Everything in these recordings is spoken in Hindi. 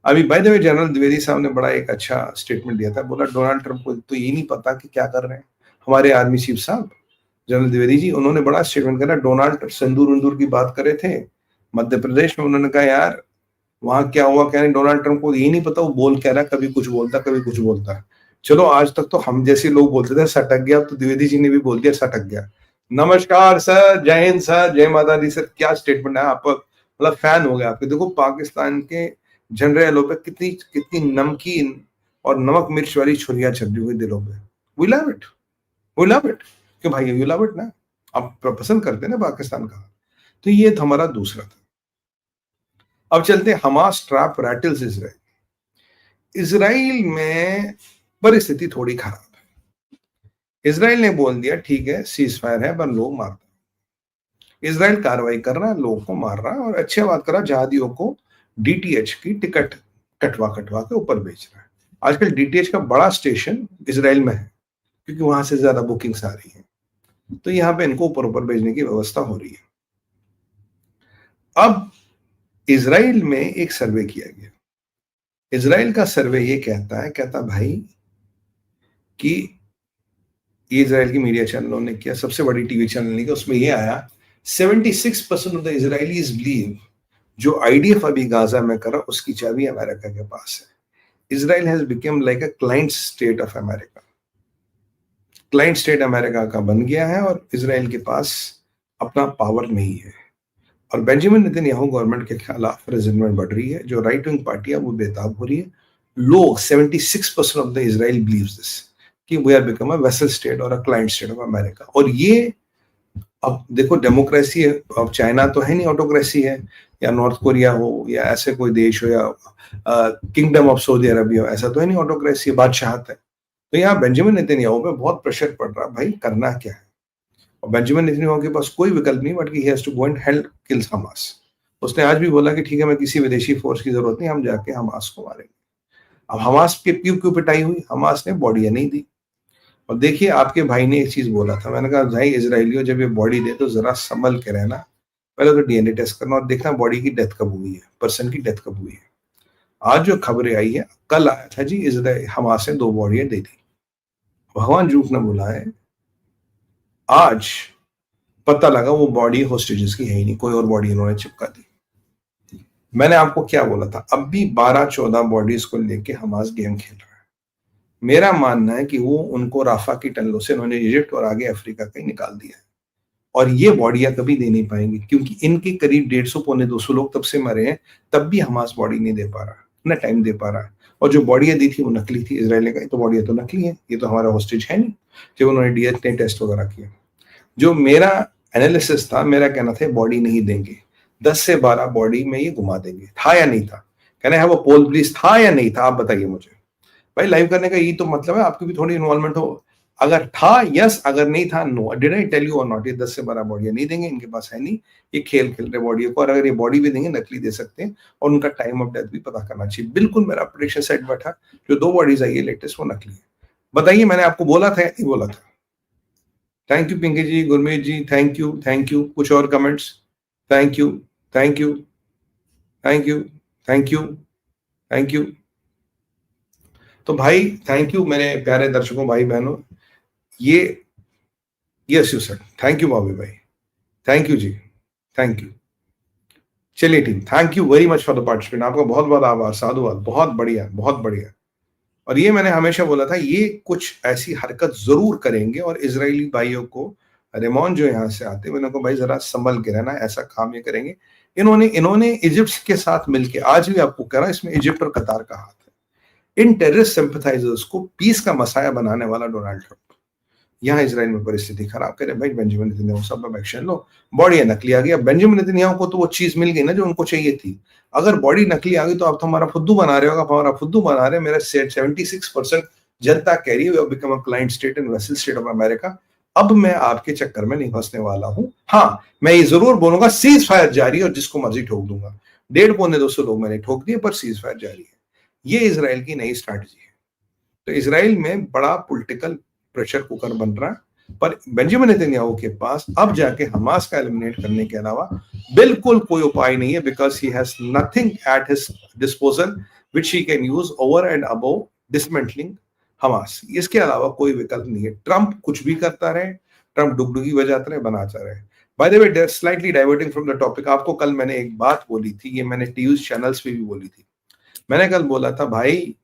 अभी by the way general Dwivedi साहब ने बड़ा एक अच्छा स्टेटमेंट दिया था, बोला डोनाल्ड ट्रंप को तो ये नहीं पता कि क्या कर रहे हैं हमारे आर्मी चीफ साहब जनरल द्विवेदी जी, उन्होंने बड़ा स्टेटमेंट करा। डोनाल्ड सिंदूर उंदूर की बात करे थे मध्य प्रदेश में, उन्होंने कहा यार वहां क्या हुआ क्या नहीं, डोनाल्ड ट्रंप को यही नहीं पता वो बोल क्या रहा, कभी कुछ बोलता कभी कुछ बोलता। चलो आज तक तो हम जैसे लोग बोलते थे सटक गया, तो द्विवेदी जी ने भी बोल दिया सटक गया। नमस्कार सर, जय हिंद सर, जय माता दी सर, क्या स्टेटमेंट है। आप मतलब फैन हो गया आपके। देखो पाकिस्तान के जनरलों पे कितनी कितनी नमकीन और नमक मिर्च वाली छुरियां चल हुई दिलों पे। We love it, we love it. क्यों भाई, यू लव इट ना, आप पसंद करते हैं ना पाकिस्तान का। तो ये था हमारा दूसरा था। अब चलते Hamas trap rattles Israel. Israel में परिस्थिति थोड़ी खराब है। इसराइल ने बोल दिया ठीक है सीज फायर है पर लोग मारते। इसराइल कार्रवाई कर रहा है, लोगों को मार रहा है और अच्छी बात कर रहा है, जहादियों को डीटीएच की टिकट कटवा कटवा के ऊपर बेच रहा है। आजकल डीटीएच का बड़ा स्टेशन इसराइल में है क्योंकि वहां से ज्यादा बुकिंग्स आ रही है, तो यहाँ पे इनको ऊपर ऊपर भेजने की व्यवस्था हो रही है। अब इसराइल में एक सर्वे किया गया। इसराइल का सर्वे ये कहता भाई कि इसराइल की मीडिया चैनलों ने किया, सबसे बड़ी टीवी चैनल ने किया, उसमें ये आया 76% ऑफ द इजरायलीज बिलीव जो आईडीएफ अभी गाजा में कर रहा उसकी चाबी अमेरिका के पास है। Israel has become like a client state of America. Client state America का बन गया है और इसराइल के पास अपना पावर नहीं है। और बेंजामिन नेतन्याहू गवर्नमेंट के खिलाफ रेजिस्टेंस बढ़ रही है, जो राइट विंग पार्टी है वो बेताब हो रही है। लोग 76% of the Israel believes this कि we are become a vessel state और a client state of America. और ये अब देखो डेमोक्रेसी है, अब चाइना तो है नहीं, ऑटोक्रेसी है, या नॉर्थ कोरिया हो या ऐसे कोई देश हो या किंगडम ऑफ सऊदी अरबिया हो, ऐसा तो है नहीं, ऑटोक्रेसी बादशाहत है। तो यहाँ बेंजामिन नेतन्याहू पे बहुत प्रेशर पड़ रहा, भाई करना क्या है। और बेंजामिन नेतन्याहू के पास कोई विकल्प नहीं but he has to go and help kills Hamas. उसने आज भी बोला कि ठीक है मैं किसी विदेशी फोर्स की जरूरत नहीं, हम जाके हमास को मारेंगे। अब हमास के क्यों क्यों पिटाई हुई, हमास ने बॉडी नहीं दी। और देखिए आपके भाई ने एक चीज बोला था, मैंने कहा भाई इसराइलियों जब ये बॉडी दे तो जरा संभल के रहना, पहले तो डीएनए टेस्ट करना और देखना बॉडी की डेथ कब हुई है, पर्सन की डेथ कब हुई है। आज जो खबरें आई है, कल आया था जी इसराइल हमास ने 2 बॉडियां दे दी। भगवान झूठ न बुलाए, आज पता लगा वो बॉडी होस्टेजेस की है ही नहीं, कोई और बॉडी इन्होंने चिपका दी। मैंने आपको क्या बोला था, अब भी 12-14 बॉडीज को लेके हमास गेम खेल रहा है। मेरा मानना है कि वो उनको राफा की टनलों से उन्होंने इजिप्ट और आगे अफ्रीका का ही निकाल दिया है और ये बॉडियां कभी दे नहीं पाएंगे क्योंकि इनके करीब 150-200 लोग तब से मरे हैं, तब भी हमास बॉडी नहीं दे पा रहा, न टाइम दे पा रहा। और जो बॉडियां दी थी वो नकली थी। इसराइल ने कहा तो बॉडियां तो नकली है, ये तो हमारा होस्टेज है नहीं, जब उन्होंने डीएनए टेस्ट वगैरह किया। जो मेरा एनालिसिस था, मेरा कहना था बॉडी नहीं देंगे, 10 से 12 बॉडी में ये घुमा देंगे। था या नहीं था, कहना है वो पोल पुलिस था या नहीं था, आप बताइए मुझे। भाई लाइव करने का यही तो मतलब है, आपकी भी थोड़ी इन्वॉल्वमेंट हो। अगर था यस, अगर नहीं था no. Did I tell you और नॉट, ये 10 से 12 बॉडियां नहीं देंगे, इनके पास है नहीं, ये खेल खेल रहे बॉडी को। और अगर ये बॉडी भी देंगे नकली दे सकते हैं और उनका टाइम ऑफ डेथ भी पता करना चाहिए। बिल्कुल मेरा प्रेडिक्शन सेट बैठा, जो 2 बॉडीज आई है लेटेस्ट वो नकली है। बताइए मैंने आपको बोला था या नहीं बोला था। Thank you Pinky ji, Gurmeet ji, thank you thank you. कुछ और comments? Thank you thank you thank you thank you thank you. तो भाई थैंक यू मेरे प्यारे दर्शकों, भाई बहनों। ये yes you sir, thank you Bobby भाई, thank you ji, thank you. चलिए team, thank you very much for the participant. आपका बहुत बहुत आभार, साधुवाद, बहुत बढ़िया बहुत बढ़िया। और ये मैंने हमेशा बोला था ये कुछ ऐसी हरकत जरूर करेंगे और इजरायली भाइयों को, रेमोन जो यहाँ से आते हैं उनको भाई जरा संभल के रहना, ऐसा काम ये करेंगे। इन्होंने इजिप्ट के साथ मिलकर, आज भी आपको कह रहा इसमें इजिप्ट और कतार का हाथ है। इन टेररिस्ट सिंपथाइजर्स को पीस का मसाया बनाने वाला डोनाल्ड ट्रंप यहाँ इसराइल में परिस्थिति खराब करे। भाई बेंजामिन नेतन्याहू सब एक्शन लो, बॉडी नकली आ गई। अब बेंजामिन नेतन्याहू को तो वो चीज मिल गई ना जो उनको चाहिए थी। अगर बॉडी नकली आ गई तो आप तो हमारा फुद्दू बना रहे हो, हमारा फुद्दू बना रहे। मेरा 76% जनता कह रही है become a client state and vessel state of America. अब मैं आपके चक्कर में नहीं फंसने वाला हूं। हाँ, मैं ये जरूर बोलूंगा सीज फायर जारी है और जिसको मर्जी ठोक दूंगा। 150-200 लोग मैंने ठोक दिए पर सीज फायर जारी है। ये इसराइल की नई स्ट्रैटेजी है। तो इसराइल में बड़ा पॉलिटिकल प्रेशर कुकर बन रहा है पर बेंजामिन नेतन्याहू के पास अब जाके हमास का एलिमिनेट करने के अलावा बिल्कुल कोई उपाय नहीं है, because he has nothing at his disposal which he can use over and above dismantling Hamas. इसके अलावा कोई विकल्प नहीं है। ट्रंप कुछ भी करता रहे, ट्रंप डुगडुगी बजाते रहे, बनाता रहे। By the way, slightly diverting from the topic, आपको कल मैंने एक बात बोली थी, ये मैंने टीवी चैनल्स पे भी बोली थी। मैंने कल बोला था भाई,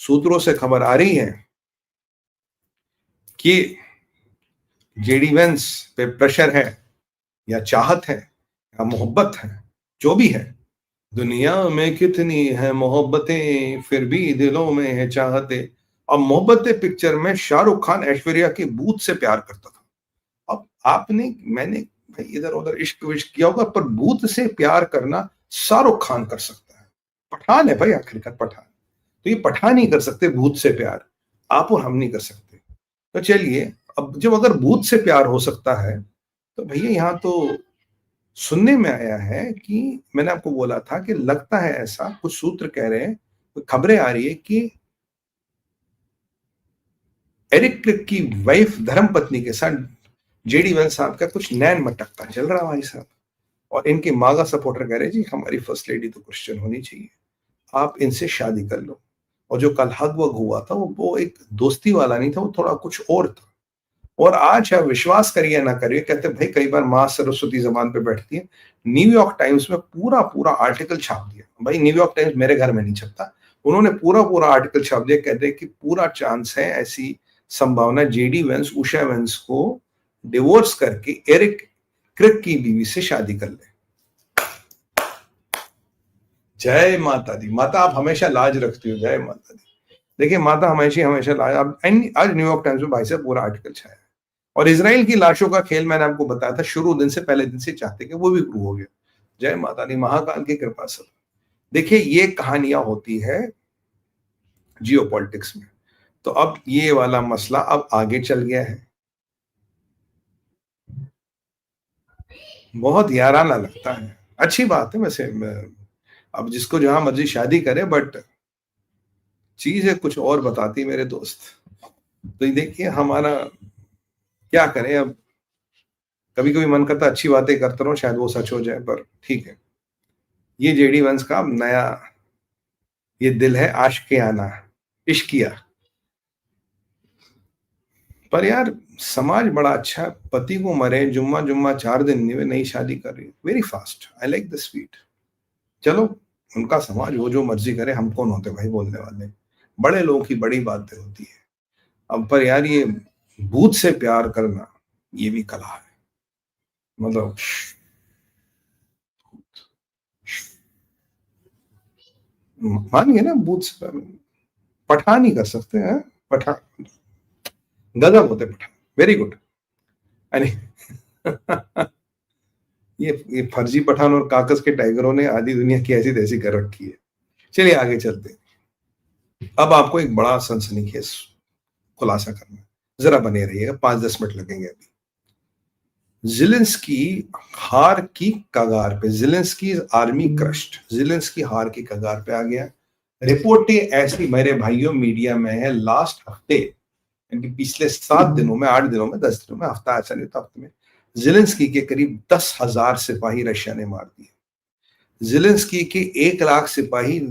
सूत्रों से खबर आ रही है कि जेडी वेंस पे प्रेशर है, या चाहत है, या मोहब्बत है, जो भी है। दुनिया में कितनी है मोहब्बतें, फिर भी दिलों में है चाहते। अब मोहब्बतें पिक्चर में शाहरुख खान ऐश्वर्या के बूथ से प्यार करता था। अब आपने मैंने भाई इधर उधर इश्क विश्क किया होगा, पर बूथ से प्यार करना शाहरुख खान कर सकता है। पठान है भाई, आखिरकार पठान। तो ये पठान ही कर सकते भूत से प्यार, आप और हम नहीं कर सकते। तो चलिए, अब जब अगर भूत से प्यार हो सकता है, तो भैया यहाँ तो सुनने में आया है कि मैंने आपको बोला था कि लगता है ऐसा, कुछ सूत्र कह रहे हैं, खबरें आ रही है कि एरिक क्लिक की वाइफ धर्मपत्नी के साथ जेडी वेंस साहब का कुछ नैन मटकता चल रहा भाई साहब। और इनके मागा सपोर्टर कह रहे जी हमारी फर्स्ट लेडी तो क्रिश्चियन होनी चाहिए, आप इनसे शादी कर लो। और जो कल हग वग हुआ था वो एक दोस्ती वाला नहीं था, वो थोड़ा कुछ और था। और आज आप विश्वास करिए ना करिए, कहते भाई कई बार माँ सरस्वती जबान पे बैठती है। न्यूयॉर्क टाइम्स में पूरा पूरा आर्टिकल छाप दिया। भाई न्यूयॉर्क टाइम्स मेरे घर में नहीं छपता, उन्होंने पूरा पूरा आर्टिकल छाप दिया, कहते हैं कि पूरा चांस है, ऐसी संभावना जेडी वेंस उषा वेंस को डिवोर्स करके एरिक क्रिक की बीवी से शादी कर ले। जय माता दी। माता आप हमेशा लाज रखती हो, जय माता दी। देखिए माता हमेशा लाज। अब आज न्यूयॉर्क टाइम्स में भाई साहब पूरा आर्टिकल छाया। और इजराइल की लाशों का खेल मैंने आपको बताया था शुरू दिन से, पहले दिन से चाहते कि वो भी प्रूव हो गया। जय माता दी, महाकाल की कृपा से। देखिए ये कहानियां होती है जियोपॉलिटिक्स में। तो अब ये वाला मसला अब आगे चल गया है। बहुत याराना लगता है, अच्छी बात है वैसे। अब जिसको जहां मर्जी शादी करे, बट चीज है कुछ और बताती मेरे दोस्त। तो देखिए हमारा क्या करें अब, कभी कभी मन करता अच्छी बातें करता रहूं, शायद वो सच हो जाए, पर ठीक है। ये जेडी वंश का नया ये दिल है आशिकियाना, इश्किया। पर यार समाज बड़ा अच्छा है, पति को मरे जुम्मा जुम्मा 4 दिन नहीं, नई शादी कर रही है, very fast. I like the sweet. चलो उनका समाज, वो जो मर्जी करे, हम कौन होते भाई बोलने वाले। बड़े लोगों की बड़ी बातें होती है। अब पर यार ये भूत से प्यार करना, ये भी कला है। मतलब मान गए ना, भूत से पठान ही कर सकते हैं। पठान गजब होते पठान, वेरी गुड। ये फर्जी पठान और काकस के टाइगरों ने आधी दुनिया की ऐसी तैसी कर रखी है। चलिए आगे चलते हैं। अब आपको एक बड़ा सनसनीखेज खुलासा करना, जरा बने रहिएगा, 5-10 मिनट लगेंगे अभी। ज़ेलेंस्की हार की कगार पे, ज़ेलेंस्की आर्मी क्रश्ड, ज़ेलेंस्की हार की कगार पे आ गया। रिपोर्टें ऐसी मेरे भाइयों मीडिया में है, लास्ट हफ्ते यानी पिछले 7 दिनों में, 8 दिनों में, 10 दिनों में, हफ्ता ऐसा नहीं था, हफ्ते में ज़ेलेंस्की के करीब 10,000 सिपाही रशिया ने मार दिए। ज़ेलेंस्की के 1 लाख सिपाही